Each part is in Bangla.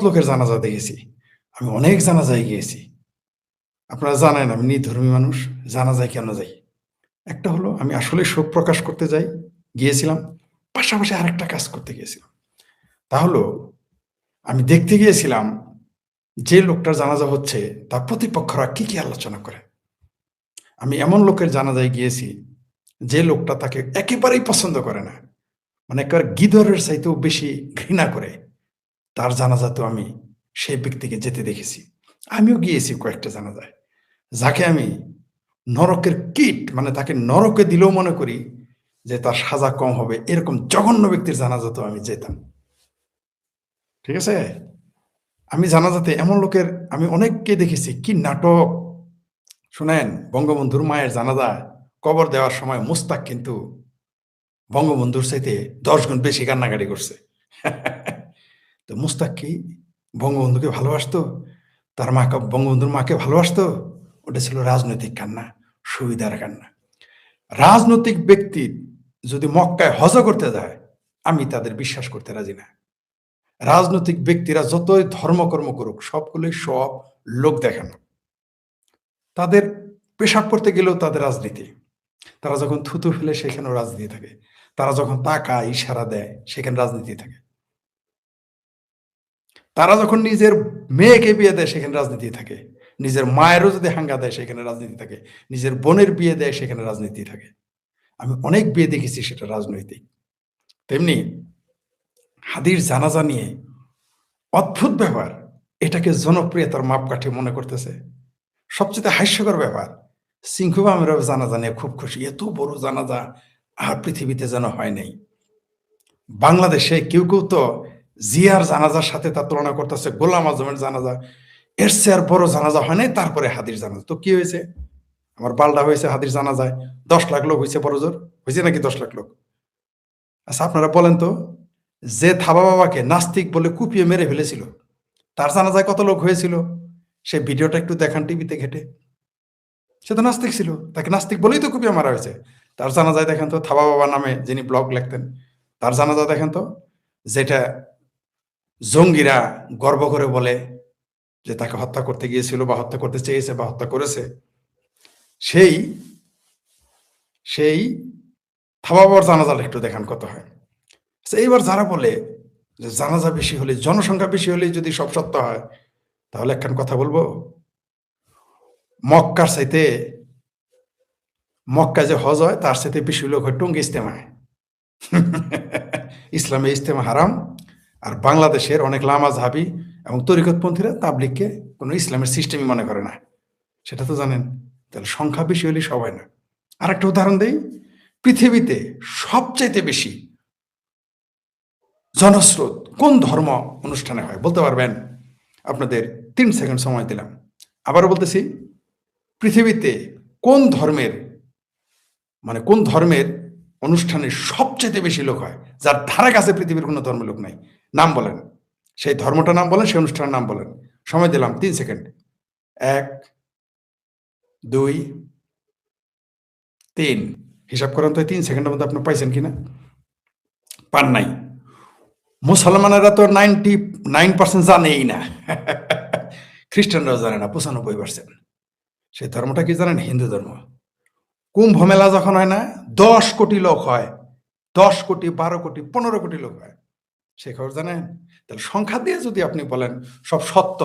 লোকের জানাজা দেখেছি। আমি অনেক জানাজায় গিয়েছি। আপনারা জানেন আমি নিধর্মী মানুষ। জানাজায় কেন যাই? একটা হলো আমি আসলেই শোক প্রকাশ করতে গিয়েছিলাম। পাশাপাশি আরেকটা কাজ করতে গিয়েছিলাম। তা হলো আমি দেখতে গিয়েছিলাম যে লোকটার জানাজা হচ্ছে তার প্রতিপক্ষরা কি আলোচনা করে। আমি এমন লোকের জানাজায় গিয়েছি যে লোকটা তাকে একেবারেই পছন্দ করে না। মানে একেবারে গিদরের চাইতেও বেশি ঘৃণা করে। তার জানাজাতেও আমি সেই ব্যক্তিকে যেতে দেখেছি। আমিও গিয়েছি কয়েকটা জানাজায়। যাকে আমি নরকের কীট মানে তাকে নরকে দিলেও মনে করি যে তার সাজা কম হবে এরকম জঘন্য ব্যক্তির জানাজাতেও আমি যেতাম। ঠিক আছে? আমি জানাজাতে এমন লোকের আমি অনেককে দেখেছি কি নাটক। শুনেন বঙ্গবন্ধুর মায়ের জানাজায় কবর দেওয়ার সময় মুস্তাক কিন্তু বঙ্গবন্ধুর চাইতে ১০ গুণ বেশি কান্নাকাটি করছে। তো মুস্তাক কি বঙ্গবন্ধুকে ভালোবাসতো? তার মাকে বঙ্গবন্ধুর মাকে ভালোবাসতো? ওটা ছিল রাজনৈতিক কান্না, সুবিধার কান্না। রাজনৈতিক ব্যক্তি যদি মক্কায় হজও করতে যায়, আমি তাদের বিশ্বাস করতে রাজি না। রাজনৈতিক ব্যক্তিরা যতই ধর্মকর্ম করুক, সবগুলোই সব লোক দেখানো। তাদের পেশাব করতে গেলেও তাদের রাজনীতি। তারা যখন থুতু ফেলে সেখানেও রাজনীতি থাকে। তারা যখন তাকায়, ইশারা দেয়, সেখানে রাজনীতি থাকে। তারা যখন নিজের মেয়েকে বিয়ে দেয় সেখানে রাজনীতি থাকে। নিজের মায়েরও যদি হাঙ্গা দেয় সেখানে রাজনীতি থাকে। নিজের বোনের বিয়ে দেয় সেখানে রাজনীতি থাকে। আমি অনেক বিয়ে দেখেছি সেটা রাজনৈতিক। তেমনি হাদির জানাজা নিয়ে অদ্ভুত ব্যাপার। এটাকে জনপ্রিয়তার মাপকাঠি মনে করতেছে। সবচেয়ে হাস্যকর ব্যাপার, সিংকুবা আমিরও জানাজা নিয়ে খুব খুশি। এত বড় জানাজা আর পৃথিবীতে যেন হয় নাই। বাংলাদেশে কেউ তো জিয়ার জানাজার সাথে তার তুলনা করতেছে গোলাম আজমের জানাজা। এর চেয়ে আর বড় জানাজা হয় নাই, তারপরে হাদির জানাজা। তো কি হয়েছে? আমার পাল্টা হয়েছে হাদির জানাজায় ১০ লাখ লোক হয়েছে, বড় জোর হয়েছে নাকি ১০ লাখ লোক? আচ্ছা আপনারা বলেন তো, যে থাবা বাবাকে নাস্তিক বলে কুপিয়ে মেরে ফেলেছিল তার জানাজায় কত লোক হয়েছিল? সেই ভিডিওটা একটু দেখান টিভিতে ঘেটে। সে তো নাস্তিক ছিল, তাকে নাস্তিক বলেই তো কুপিয়ে মারা হয়েছে। তার জানাজায় দেখেন তো থাবা বাবা নামে যিনি ব্লগ লিখতেন, তার জানাজা দেখেন তো, যেটা জঙ্গিরা গর্ব করে বলে যে তাকে হত্যা করতে গিয়েছিল বা হত্যা করতে চেয়েছে বা হত্যা করেছে, সেই সেই থাবা বাবার জানাজাটা একটু দেখান কত হয়। আচ্ছা, এইবার যারা বলে যে জানাজা বেশি হলে, জনসংখ্যা বেশি হলে যদি সব সত্য হয়, তাহলে একখান কথা বলবো, মক্কার চাইতে মক্কা যে হজ হয় তার সাথে বেশি লোক হয় টঙ্গী ইজতেমায়। ইসলামে ইজতেমা হারাম। আর বাংলাদেশের অনেক লামাজহাবি এবং তরিকতপন্থীরা তাবলিগকে কোনো ইসলামের সিস্টেমই মনে করে না। সেটা তো জানেন। তাহলে সংখ্যা বেশি হলে সব হয় না। আরেকটা উদাহরণ দেই, পৃথিবীতে সবচাইতে বেশি জনস্রোত কোন ধর্ম অনুষ্ঠানে হয় বলতে পারবেন? আপনাদের ৩ সেকেন্ড সময় দিলাম। আবারও বলতেছি, পৃথিবীতে কোন ধর্মের কোন ধর্মের অনুষ্ঠানে সবচাইতে বেশি লোক হয়, যার ধারে কাছে পৃথিবীর কোনো ধর্মের লোক নাই? নাম বলেন, সেই ধর্মটার নাম বলেন, সেই অনুষ্ঠানের নাম বলেন। সময় দিলাম ৩ সেকেন্ড। ১, ২, ৩। হিসাব করেন তো ৩ সেকেন্ডের মধ্যে আপনি পাইছেন কিনা? পান নাই। মুসলমানেরা তো 99% জানেই না। খ্রিস্টানরাও জানে না 95%। সেই ধর্মটা কি জানেন? হিন্দু ধর্ম। কুম্ভ মেলা যখন হয় না, ১০ কোটি লোক হয়। ১০ কোটি, ১২ কোটি, ১৫ কোটি লোক হয়। সে খবর জানেন? তাহলে সংখ্যা দিয়ে যদি আপনি বলেন সব সত্য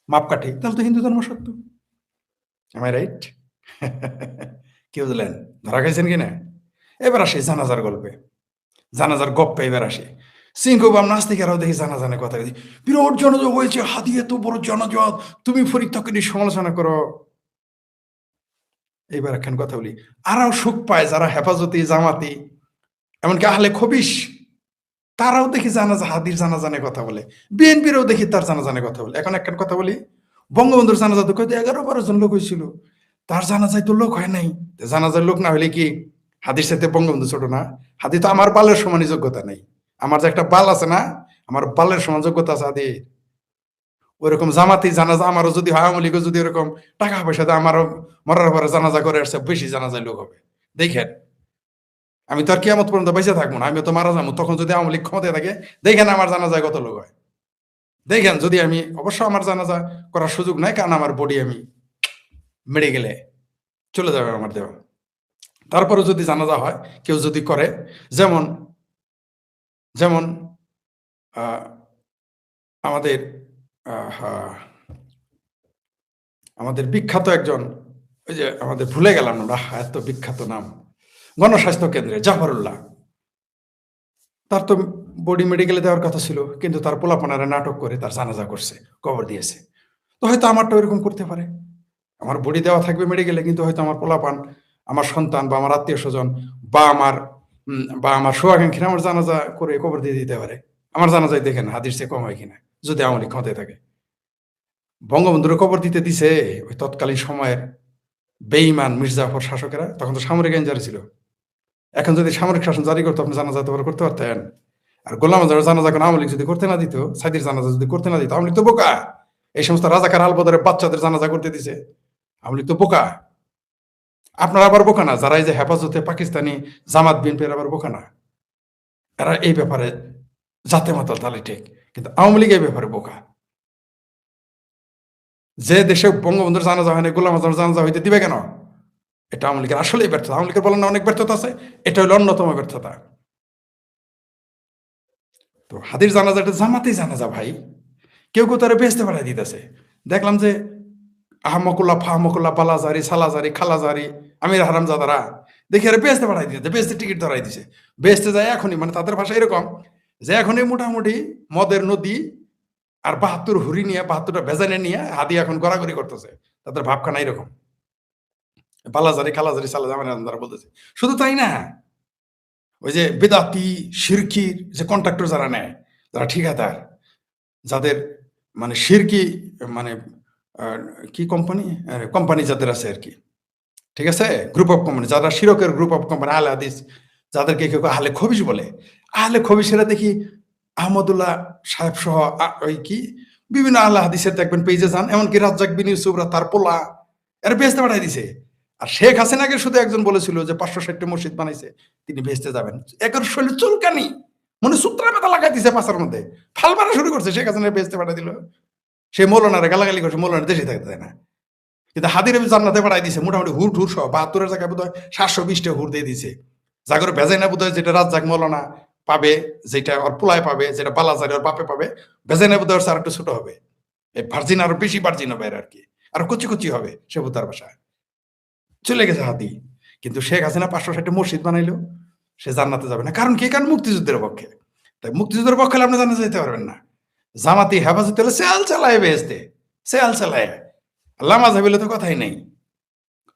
মাপকাঠি, তাহলে তো হিন্দু ধর্ম সত্য। Am I right? কি বুঝলেন? ধরা খাইছেন কিনা? এবার আসি জানাজার গল্পে, জানাজার গপ্পে এবার আসি। সিংহবাম নাস্তিকেরাও দেখি জানাজানে কথা বলি, বিরাট জনজট হয়েছে, হাদি এত বড় জনজট, তুমি ফরিদকে নিয়ে সমালোচনা করো। এইবার একখান কথা বলি, আরও সুখ পায় যারা হেফাজতি, জামাতি, এমনকি আহলে খবিস, তারাও দেখি জানাজা হাদির জানাজানে কথা বলে। বিএনপিরও দেখি তার জানাজানে কথা বলে। এখন একখান কথা বলি, বঙ্গবন্ধুর জানাজা তো 11-12 জন লোক হয়েছিল, তার জানাজায় তো লোক হয় নাই। জানাজার লোক না হলে কি হাদির সাথে বঙ্গবন্ধু ছোট না? হাদি তো আমার বালের সমানই যোগ্যতা নেই। আমার যে একটা বাল আছে না, আমার বালের সমান যোগ্যতা আছে হাদি। ওইরকম জামাতি জানাজা আমারও যদি হয়, আওয়ামী লীগও যদি এরকম টাকা পয়সা দেয়, আমারও মরার পরে জানাজা করে আসছে, বেশি জানাজায় লোক হবে। দেখেন, আমি তো আর কিয়ামত পর্যন্ত বেঁচে থাকবো না, আমিও তো মারা যাবো। তখন যদি আওয়ামী লীগ ক্ষমতায় থাকে, দেখেন আমার জানাজায় কত লোক হয়। দেখেন যদি আমি অবশ্য আমার জানাজা করার সুযোগ নাই, কারণ আমার বডি আমি মেরে গেলে চলে যাবে আমার দেহ। তারপরে যদি জানাজা হয়, কেউ যদি করে, যেমন যেমন আহ, আমাদের আহ, আমাদের বিখ্যাত একজন, ওই যে আমাদের ভুলে গেলাম আমরা, এত বিখ্যাত নাম, গণস্বাস্থ্য কেন্দ্রে জাফরুল্লাহ, তার তো বডি মেডিকেলে দেওয়ার কথা ছিল, কিন্তু তার পোলাপনারা নাটক করে তার জানাজা করছে, কবর দিয়েছে। তো হয়তো আমারটা ওইরকম করতে পারে, আমার বডি দেওয়া থাকবে মেডিকেলে, কিন্তু হয়তো আমার পোলাপান, আমার সন্তান বা আমার আত্মীয় স্বজন বা আমার শুভাকাঙ্ক্ষীরা আমার জানাজা করে কবর দিয়ে দিতে পারে। আমার জানাজায় দেখেন হাদিস চেয়ে কম হয় কিনা, যদি আওয়ামী লীগ ক্ষমতায় থাকে। বঙ্গবন্ধুরে কবর দিতে দিছে ওই তৎকালীন সময়ের বেঈমান মির্জাফর শাসকেরা, তখন তো সামরিক আইন জারি ছিল। এখন যদি সামরিক শাসন জারি করতো, আপনি জানাজা তো করতে পারতেন। আর গোলাম আজমের জানাজা কোনো আওয়ামী লীগ যদি করতে না দিত, সাইদির জানাজা যদি করতে না দিত, আওয়ামী লীগ তো বোকা। এই সমস্ত রাজাকার আলবদরের বাচ্চাদের জানাজা করতে দিছে, আওয়ামী লীগ তো বোকা। আপনারা আবার বোকা না, যারা এই যে হেফাজতে পাকিস্তানি জামাত বিএনপির আবার বোকা না, এরা এই ব্যাপারে জাতে মাতাল তালে ঠিক, কিন্তু আওয়ামী লীগ এই ব্যাপারে বোকা। যে দেশে বঙ্গবন্ধুর জানাজা হয় না, গোলাম আজমের জানাজা হইতে দিবে কেন? এটা আওয়ামী লীগের আসলেই ব্যর্থতা। আওয়ামী লীগের বলেন না অনেক ব্যর্থতা আছে, এটা হলো অন্যতম ব্যর্থতা। তো হাদির জানাজা এটা জামাতেই জানাজা ভাই, কেউ কেউ তারা বেচতে পাঠাই দিতেছে। দেখলাম যে আহমকুল্লাহ ফাহমকুল্লাহ বালাজারি সালাজারি খালাজারি আমির হারামজাদারা দেখি আরে বেচতে পাঠাই দিতে, বেচতে টিকিট ধরাই দিছে। বেচতে যায় এখনই, মানে তাদের ভাষা এরকম যে এখনই মোটামুটি মদের নদী আর ৭২ হুরি নিয়ে ৭২টা ভেজানে নিয়ে হাদি এখন গড়াগড়ি করতেছে, তাদের ভাবখানা এরকম। বালাজারি খালাজারি সালাজারি আমির হারামজাদারা বলতেছে। শুধু তাই না, ওই যে বেদাতি শিরকির যে কন্ট্রাক্টর যারা নেয়, যারা ঠিকাদার, যাদের মানে শিরকি মানে আহ, কি কোম্পানি কোম্পানি যাদের আছে আর কি, ঠিক আছে, গ্রুপ অফ কোম্পানি, যারা শিরকের গ্রুপ অফ কোম্পানি আহলে হাদিস, যাদেরকে কেউ কেউ আহলে খবিশ বলে, আহলে খবিশেরা দেখি আহমদুল্লাহ সাহেব সহ ওই কি বিভিন্ন আহলে হাদিসের দেখবেন পেজে যান, এমনকি রাজ্জাক বিন ইউসুফরা তার পোলা এরা বেহেস্তে পাঠাই দিছে। আর শেখ হাসিনাকে শুধু একজন বলেছিল যে 560টি মসজিদ বানাইছে, তিনি বেহেস্তে যাবেন। একের শরীর চুলকানি, মনে সূত্রা পাতা লাগাই দিছে পাশার মধ্যে, ফাল মারা শুরু করছে, শেখ হাসিনা বেহেস্তে পাঠাই দিল। সে মৌলানারে গালাগালি করছে, মৌলানা দেশে থাকতে দেয় না, কিন্তু হাদির জান্নাতে পাঠাই দিছে মোটামুটি হুর ঠুর সহ ৭২-এর জায়গায় বোধ হয় 720টা হুর দিয়ে দিছে। জাগর ভেজাই না বোধ হয়, যেটা রাজ্জাক মৌলানা পাবে, যেটা ওর পোলায় পাবে, যেটা বালাজারি ওর বাপে পাবে, ভেজাই না বোধ হয় আর একটু ছোট হবে, এই ভার্জিন আরো বেশি ভার্জিন হবে আর কি, আরো কুচি কুচি হবে সে বুতার বাসায় চলে গেছে হাতি। কিন্তু শেখ হাসিনা 560টা মসজিদ বানাইলো, সে জান্নাতে যাবে না। কারণ কি? কারণ মুক্তিযুদ্ধের পক্ষে। তাই মুক্তিযুদ্ধের পক্ষে হলে আপনি জান্নাতে যেতে পারবেন না। জামাতি হেফাজতে হলে সেয়াল চালায় বেহেস্তে, সেয়াল চালায়। লামাজ হাবিলে তো কথাই নেই,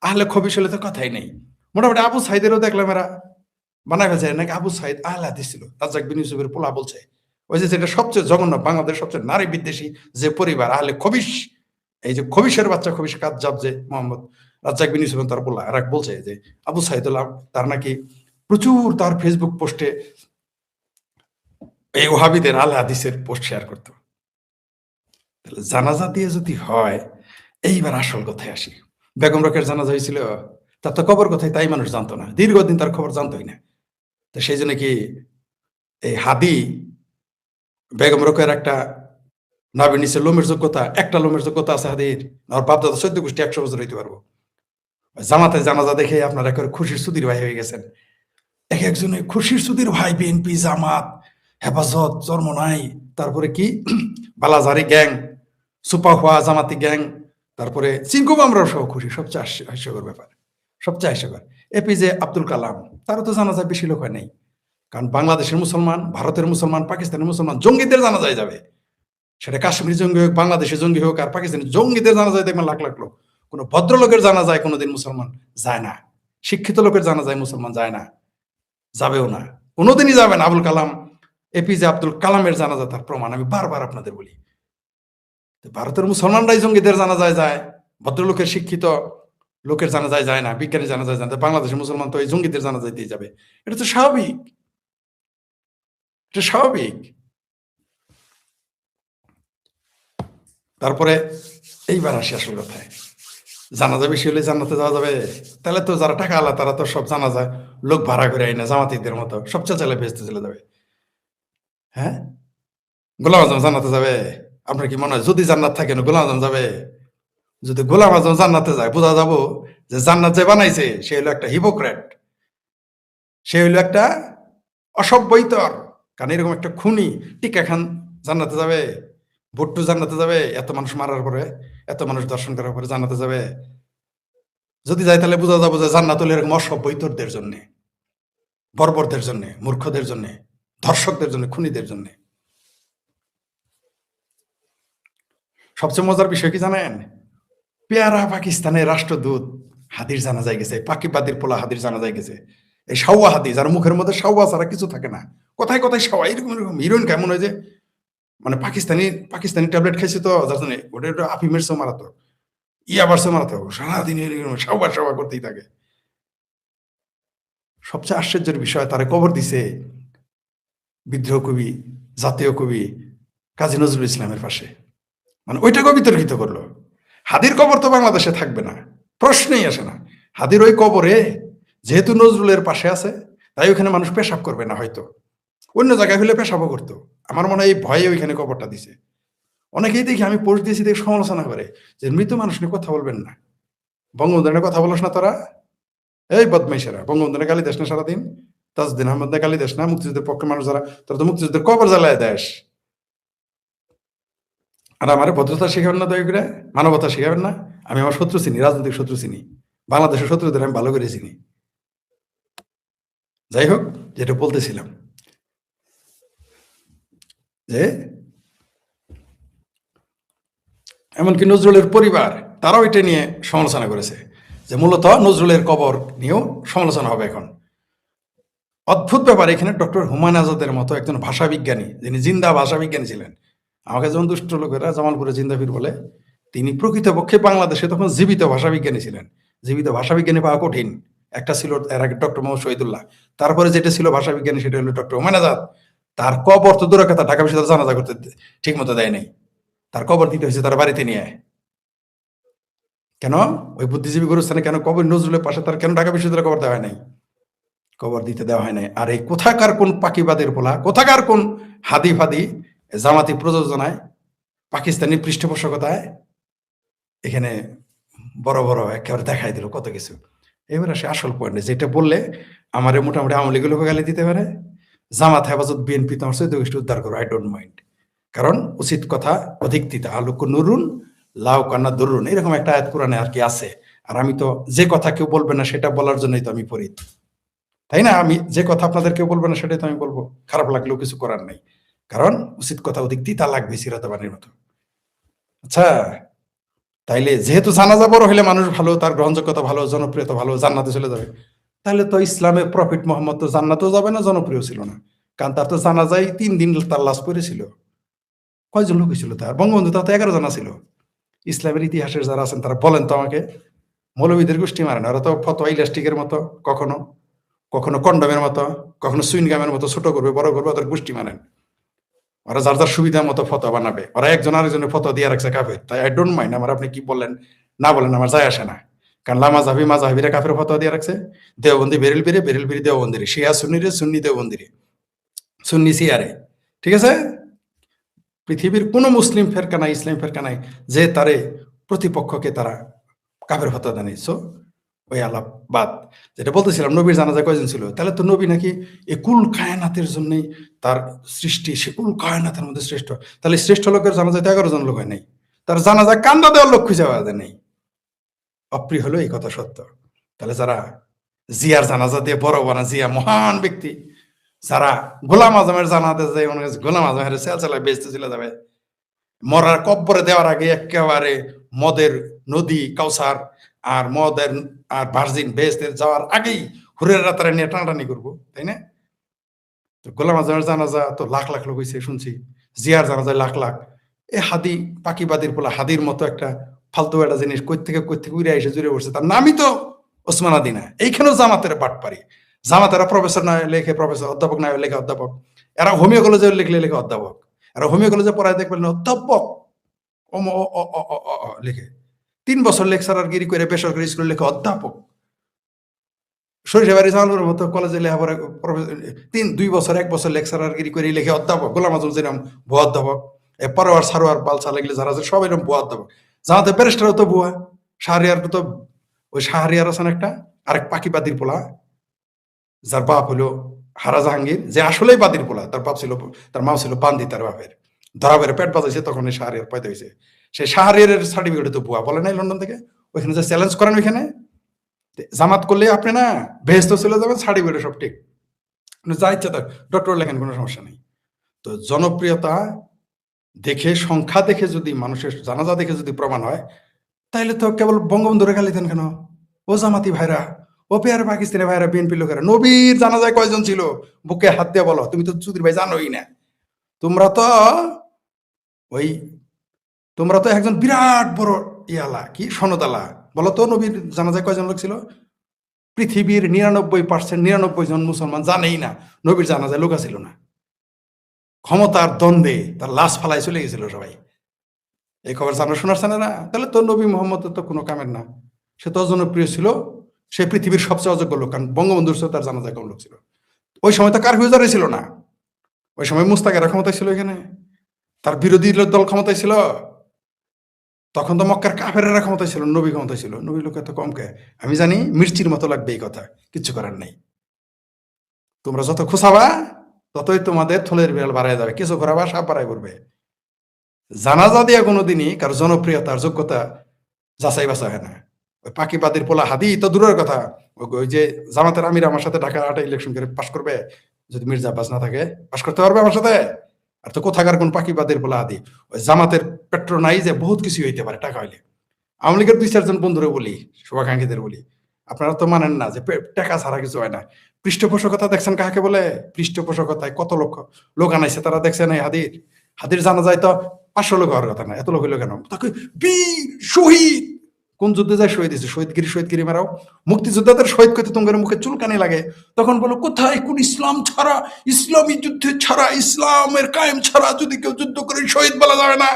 আহলে খবিশ হলে তো কথাই নেই। মোটামুটি আবু সাইদেরও দেখলাম এরা বানায় ফেলছে নাকি, আবু সাইদ আহলে হাদিস ছিল, রাজ্জাক বিন ইউসুফের পোলা বলছে। ওই যে যেটা সবচেয়ে জঘন্য, বাংলাদেশ সবচেয়ে নারী বিদ্বেষী যে পরিবার আহলে খবিশ, এই যে খবিশের বাচ্চা খবিশ কাজ্জাব যে মোহাম্মদ রাজ্জাক বিন ইউসুফ তার পোলা, এরা বলছে যে আবু সাইদুল্লাহ তার নাকি প্রচুর তার ফেসবুক পোস্টে এই ওহাবিদের আহলে হাদিসের পোস্ট শেয়ার করতো। তাহলে জানাজা দিয়ে যদি হয়, এইবার আসল কথায় আসি। বেগম রোকেয়ার জানাজা হয়েছিল, তার তো খবর কোথায় তাই মানুষ জানতো না, দীর্ঘদিন তার খবর জানতোই না। তো সেই জন্য কি এই হাদি বেগম রোকেয়ার একটা নাভির নিচে লোমের যোগ্যতা, একটা লোমের যোগ্যতা আছে হাদির, আর বাপদাদা 14 গোষ্ঠী 100 বছর হইতে পারবো। জামাতে জানাজা দেখে আপনারা একেবারে খুশির সুদির ভাই হয়ে গেছেন। এক একজনে খুশির সুদির ভাই, বিএনপি জামাত হেফাজত চরমনাই, তারপরে কি বালাজারি গ্যাং, সুপাহুয়া জামাতি গ্যাং, তারপরে চিঙ্কুম আমরাও সহ খুশি। সবচেয়ে হাস্যকর ব্যাপার, সবচেয়ে হাস্যকর এপিজে আব্দুল কালাম, তারও তো জানাজা বেশি লোক হয় নাই। কারণ বাংলাদেশের মুসলমান, ভারতের মুসলমান, পাকিস্তানের মুসলমান জঙ্গিদের জানাজায় যাবে, সেটা কাশ্মীরি জঙ্গি হোক, বাংলাদেশের জঙ্গি হোক, আর পাকিস্তানি জঙ্গিদের জানাজায় দেখবেন লাখ লাখ লোক। কোনো ভদ্রলোকের জানাজায় কোনোদিন মুসলমান যায় না, শিক্ষিত লোকের জানাজায় মুসলমান যায় না, যাবেও না, কোনোদিনই যাবে না। আবুল কালাম, এপিজে আব্দুল কালামের জানাজা তার প্রমাণ আমি বারবার আপনাদের বলি। ভারতের মুসলমানরাই জঙ্গিদের জানাজায় যায়, ভদ্রলোকের শিক্ষিত লোকের জানাজায় যায় না, বিজ্ঞানী জানাজায় যায় না। বাংলাদেশের মুসলমান তো এই জঙ্গিদের জানাজায় দিয়ে যাবে, এটা তো স্বাভাবিক, এটা স্বাভাবিক। তারপরে এইবার আসি আসল কথায়, জানাজা বেশি হলে জান্নাতে যাওয়া যাবে? তাহলে তো যারা টাকা আলা তারা তো সব জানাজায় লোক ভাড়া করে আইনা জামাতিদের মতো সবচেয়ে চাইলে বেচতে চলে যাবে। হ্যাঁ, গোলাম আজম জান্নাতে যাবে? আপনার কি মনে হয় যদি জান্নাত থাকে না গোলাম আজম যাবে? যদি গোলাম আজম জান্নাতে যায় বোঝা যাবো যে জান্নাত যে বানাইছে সে হলো একটা হিপোক্রেট, সে হইলো একটা অসভ্য ইতর। কারণ এরকম একটা খুনি টিকা খান জান্নাতে যাবে? ভুট্টু জান্নাতে যাবে? এত মানুষ মারার পরে, এত মানুষ দর্শন করার পরে জান্নাতে যাবে? যদি যায় তাহলে বোঝা যাবো যে জান্নাত হলো এরকম অসভ্য ইতরদের জন্য, বর্বরদের জন্য, মূর্খদের জন্য, ধর্ষকদের জন্য, খুনিদের জন্য। সবচেয়ে মজার বিষয় কি জানেন? পেয়ারা পাকিস্তানের রাষ্ট্রদূত হাদির জানাজায় গেছে, পাকিবাদীর পোলা হাদির জানাজায় গেছে। এই সাওয়া হাদি, যার মুখের মধ্যে সাওয়া ছাড়া কিছু থাকে না, কোথায় কোথায় সাওয়া, এরকম এরকম হিরোইন কেমন হয় যে, মানে পাকিস্তানি পাকিস্তানি ট্যাবলেট খাইছে তো যার জন্য ওটা একটু আফিমের চেয়ে মারাত্মক, ইয়াবার চেয়ে মারাত্মক, সারাদিন এরকম সাওয়া সাওয়া করতেই থাকে। সবচেয়ে আশ্চর্যের বিষয়, তারে কবর দিছে বিদ্রোহ কবি, জাতীয় কবি কাজী নজরুল ইসলামের পাশে। মানে ওইটাকেও বিতর্কিত করলো। হাদির কবর তো বাংলাদেশে থাকবে না, প্রশ্নই আসে না। হাদির ওই কবরে যেহেতু নজরুলের পাশে আছে, তাই ওখানে মানুষ পেশাব করবে না, হয়তো অন্য জায়গায় হলে পেশাবও করতো। আমার মনে হয় এই ভয়ে ওইখানে কবরটা দিছে। অনেকেই দেখি আমি পোস্ট দিয়েছি দেখে সমালোচনা করে যে মৃত মানুষ নিয়ে কথা বলবেন না, বঙ্গবন্ধু নিয়ে কথা বলস না তোরা, এই বদমাইশেরা, বঙ্গবন্ধু নিয়ে গালি দেশ না সারাদিন, তাজউদ্দিন আহমদ নিয়ে গালি দেশ না, মুক্তিযুদ্ধের পক্ষে মানুষ যারা, তোরা তো মুক্তিযুদ্ধের কবর জ্বালায় দেশ। আর আমার ভদ্রতা শিখাবেন না, দয়া করে মানবতা শিখাবেন না। আমি আমার শত্রু চিনি, রাজনৈতিক শত্রু চিনি, বাংলাদেশের শত্রুদের আমি ভালো করে চিনি। যাই হোক, যেটা বলতেছিলাম যে এমনকি নজরুলের পরিবার তারাও এটা নিয়ে সমালোচনা করেছে, যে মূলত নজরুলের কবর নিয়েও সমালোচনা হবে এখন। অদ্ভুত ব্যাপার, এখানে ডক্টর হুমায়ুন আজাদের মতো একজন ভাষাবিজ্ঞানী, যিনি জিন্দা ভাষাবিজ্ঞানী ছিলেন, আমাকে যেমন দুষ্ট লোকেরা জামালপুরে জিন্দাফির বলে, তিনি প্রকৃতপক্ষে বাংলাদেশে তখন জীবিত ভাষাবিজ্ঞানী ছিলেন। জীবিত ভাষাবিজ্ঞানী পাওয়া কঠিন। একটা ছিল এর আগে ডক্টর মোহাম্মদ শহীদুল্লাহ, তারপরে যেটা ছিল ভাষাবিজ্ঞানী সেটা হলো ডক্টর হুমায়ুন আজাদ। তার কবর তো দূরের কথা, ঢাকা বিশ্ববিদ্যালয় জানাজা করতে ঠিক মতো দেয় নাই, তার কবর দিতে হয়েছে তার বাড়িতে নিয়ে। কেন ওই বুদ্ধিজীবী গুরুস্থানে কেন কবর, নজরুলের পাশে তার কেন ঢাকা বিশ্ববিদ্যালয়ে কবর দেওয়া হয় নাই? কবর দিতে দেওয়া হয় নাই। আর এই কোথাকার কোন পাকিবাদের পোলা, কোথাকার কোন হাদি ফাদি জামাতি প্রযোজনায়, পাকিস্তানি পৃষ্ঠপোষকতায় এখানে বড় বড় একেবারে দেখাই দিল কত কিছু। এবার আসে আসল পয়েন্টে, যেটা বললে আমারে মোটামুটি আওয়ামী লীগের লোক গালি দিতে পারে, জামাত হেফাজত বিএনপি তোমার চৈদ্দ গোষ্ঠী উদ্ধার করো, আই ডোন্ট মাইন্ড। কারণ উচিত কথা অধিক তিতা, আলোক নুরুন লাউ কান্না দরুন, এরকম একটা আয়াত কোরআনে আর কি আছে। আর আমি তো যে কথা কেউ বলবে না সেটা বলার জন্যই তো আমি ফরিদ, তাই না? আমি যে কথা আপনাদের কেউ বলবে না সেটাই তো আমি বলবো, খারাপ লাগলেও কিছু করার নাই। কারণ উচিত কথা অধিক তিতা লাগবে সিরাতাবানের মতো। আচ্ছা, তাইলে যেহেতু জানাজা বড় হলে মানুষ ভালো, তার গ্রহণযোগ্যতা ভালো, জনপ্রিয়তা ভালো, জান্নাতে চলে যাবে, তাহলে তো ইসলামের প্রফিট মোহাম্মদ তো জান্নাতেও যাবে না, জনপ্রিয় ছিল না। কারণ তার তো জানাজাই 3 দিন তার লাশ পড়েছিল। কয়জন লোক হয়েছিল তার? বঙ্গবন্ধু তার তো 11 জন ছিল। ইসলামের ইতিহাসের যারা আছেন তারা বলেন তো আমাকে। মৌলবীদের গোষ্ঠী মারে না, ওরা তো ফতোয়া ইলাস্টিকের মতো, কখনো কখনো কন্ডমের মতো, কখনো সুইনগামের মতো ছোট করবে বড় করবে, ওদের গোষ্ঠী মানেন। ওরা যার যার সুবিধা মতো ফতোয়া বানাবে, ওরা একজন আরেকজনের ফতোয়া দিয়ে রাখছে কাফের। তাই আই ডোন্ট মাইন্ড, আমার আপনি কি বললেন না বলেন আমার যায় আসে না। কারণ লামাজাবি মাজাহিবিরা কাফের ফতোয়া দিয়ে রাখছে, দেওবন্দি বেরেল বিরে, বেরেল বিরি দেওবন্দিরে, শিয়া সুন্নিরে, সুন্নি দেওবন্দিরে, সুন্নি সিয়ারে। ঠিক আছে? পৃথিবীর কোন মুসলিম ফেরকা নাই, ইসলাম ফেরকা নাই যে তারে প্রতিপক্ষকে তারা কাফের ফতোয়া দেয়। সো ওই আলাপ বাদ। যেটা বলতেছিলাম, নবীর জানাজা কয়জন ছিল? তাহলে তো নবী নাকি এ কুল কায়নাতের জন্যই তার সৃষ্টি, সে কুল কায়নাতের মধ্যে শ্রেষ্ঠ। তাহলে শ্রেষ্ঠ লোকের জানাজায় তো 11 জন লোক হয় নাই, তার জানাজায় কান্দা দেওয়ার লোক খুঁজে পাওয়া যায় নাই। অপ্রিয় হলো এই কথা সত্য। তাহলে যারা জিয়ার জানাজা দিয়ে বড় বানা, জিয়া মহান ব্যক্তি, যারা গোলাম আজমের জানাতে যায়, গোলাম আজমের সেলসেলায় বেচতে চলে যাবে, মরার কব্বরে দেওয়ার আগে একেবারে মদের নদী কাউসার আর মদের আর ভার্জিন বেচতে যাওয়ার আগেই হুরের রাতারে নিয়ে টানাটানি করবো, তাই না? তো গোলাম আজমের জানাজা তো লাখ লাখ লোক হয়েছে শুনছি, জিয়ার জানাজায় লাখ লাখ। এ হাদি পাকিবাদীর পোলা হাদির মতো একটা ফালতু একটা জিনিস কই থেকে উড়ে এসে জুড়ে পড়ছে, তার নামই তো ওসমান আদি না। এইখানেও জামাতের বাট পারি, জামাতেরা প্রফেসর না লেখে প্রফেসর, অধ্যাপক না লেখে অধ্যাপক, এরা হোমিও কলেজে লিখলে লেখে অধ্যাপক, এরা হোমিও কলেজে পড়ায় দেখবেন অধ্যাপক লিখে। 3 বছর লেকচারার গিরি করে বেসরকারি স্কুলে লেখে অধ্যাপক। সরিষাবাড়ি জামালপুরের মতো কলেজে লেখাপড়া 2 বছর 1 বছর লেকচারার গিরি করে লেখে অধ্যাপক। গোলাম আজম যেরকম ভুয়া অধ্যাপক, পরোয়ার সারোয়ার বালসা লাগলে যারা আছে সব এরকম বুয়া দেবো। জামাতে ব্যারিস্টারও তো বুয়া, শাহরিয়ার তো ওই শাহরিয়ার আছেন একটা, আরেক পাকি বাদির পোলা, যার বাপ হলো হারা জাহাঙ্গীর, যে আসলেই বাদির পোলা, তার বাপ ছিল, তার মা ছিল বান্দি, তার বাপের ধরা বেড়ে পেট বাজাইছে, তখন এই শাহরিয়ার পয়দা হয়েছে। সেই শাহরিয়ারের সার্টিফিকেট তো বুয়া বলে নাই লন্ডন থেকে, ওইখানে যে চ্যালেঞ্জ করেন ওইখানে জামাত করলে আপনি না বেহেস্ত চলে যাবেন, সার্টিফিকেট সব ঠিক, যা ইচ্ছা তার ডক্টর লেখেন, কোনো সমস্যা নেই। তো জনপ্রিয়তা দেখে, সংখ্যা দেখে যদি মানুষের জানাজা দেখে যদি প্রমাণ হয়, তাইলে তো কেবল বঙ্গবন্ধুরে গালি দেন কেন? ও জামাতি ভাইরা, ও পেয়ার পাকিস্তানি ভাইরা, বিএনপি লোকেরা, নবীর জানাজায় কয়জন ছিল? বুকে হাত দিয়ে বলো, তুমি তো চুদির ভাই জানোই না। তোমরা তো ওই তোমরা তো একজন বিরাট বড় ইয়ালা, কি সনদালা, বলো তো নবীর জানাজায় কয়জন লোক ছিল? পৃথিবীর 99% 99 জন মুসলমান জানেই না নবীর জানাজায় লোক ছিল না। ক্ষমতার দ্বন্দ্বে তার লাশ ফালায় চলে গেছিল সবাই। এই খবর আপনার শোনাচ্ছে না? তাহলে তো নবী মোহাম্মদ তো কোনো কামের না। সে তো জনপ্রিয় ছিল, সে পৃথিবীর সবচেয়ে অযোগ্য লোক, কারণ বঙ্গবন্ধুর সাথে তার জানাজায় কম লোক ছিল। ওই সময় তো কারফিউ জারি ছিল না, ওই সময় মুস্তাকেরা ক্ষমতায় ছিল, এখানে তার বিরোধী দল ক্ষমতায় ছিল। তখন তো মক্কার কাফেরেরা ক্ষমতায় ছিল, নবী ক্ষমতায় ছিল। নবী লোক এত কম কে? আমি জানি মির্চির মতো লাগবে এই কথা, কিচ্ছু করার নাই। তোমরা যত খুশাবা ততই তোমাদের থলের বিড়াল বাড়ায় যাবে, কিছু ঘোরাবা সাপ বাড়াই করবে। জানাজা দিয়া কোনোদিনই কারো জনপ্রিয়তার যোগ্যতা যাচাই বাছা হয় না। ওই পাকিবাদের পোলা হাদি তো দূরের কথা, ওই যে জামাতের আমির আমার সাথে ঢাকা 8 ইলেকশন করে পাশ করবে, যদি মির্জা আব্বাস না থাকে, পাশ করতে পারবে আমার সাথে? আর তো কোথাকার কোন পাকিবাদের পোলা হাদি, ওই জামাতের পেট্রোনাইজে বহুত কিছু হইতে পারে টাকা হইলে। আওয়ামী লীগের 2-4 জন বন্ধুরে বলি, শুভাকাঙ্ক্ষীদের বলি, আপনারা তো মানেন না যে টাকা ছাড়া কিছু হয় না। পৃষ্ঠপোষকতা দেখছেন কাকে বলে? পৃষ্ঠপোষকতায় কত লক্ষ লোক আনাইছে, তারা দেখছেন এই হাদির, হাদির জানা যায় তো 500 লোক হওয়ার কথা না, এত লোক হইলো কেন? তাকে বীর শহীদ, কোন যুদ্ধে যায় শহীদ হয়েছে? শহীদগিরি মারাও। মুক্তিযোদ্ধাদের শহীদ করতে তোমাদের মুখে চুলকানি লাগে, তখন বলো কোথায় কোন ইসলাম ছাড়া, ইসলামী যুদ্ধে ছাড়া, ইসলামের কায়েম ছাড়া যদি কেউ যুদ্ধ করে শহীদ বলা যাবে না,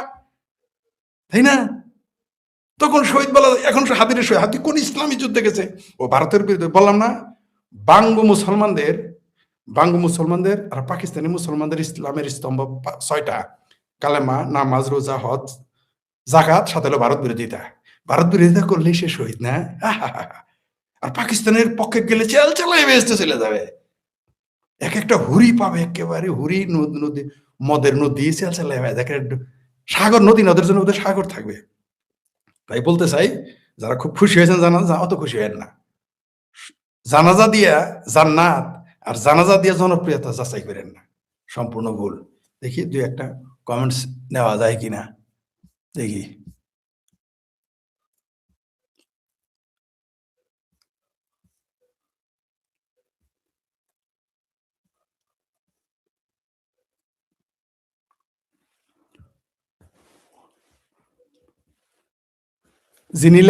তাই না? তখন শহীদ বলা, এখন হাদিরের শহীদ, হাদি কোন ইসলামী যুদ্ধে গেছে? ও ভারতের বিরুদ্ধে, বললাম না, বাঙ্গু মুসলমানদের, বাঙ্গু মুসলমানদের আর পাকিস্তানি মুসলমানদের ইসলামের স্তম্ভ 6টা: কালেমা, নামাজ, রোজা, হজ, জাকাত, সাথে হলো ভারত বিরোধিতা। ভারত বিরোধিতা করলেই সে শহীদ না? আর পাকিস্তানের পক্ষে গেলে চেল চেলাই বেহেস্তে চলে যাবে। এক একটা হুরি পাবে, একেবারে হুরি নদী, মদের নদী, চেল চেলাই দেখে, সাগর, নদী, নদের জন্য ওদের সাগর থাকবে। তাই বলতে চাই, যারা খুব খুশি হয়েছেন জানাজা, অত খুশি হয়েন না। জানাজা দিয়া জান্নাত আর জানাজা দিয়া জনপ্রিয়তা যাচাই করেন না, সম্পূর্ণ ভুল। দেখি 2-1টা কমেন্টস নেওয়া যায় কিনা, দেখি। যিনি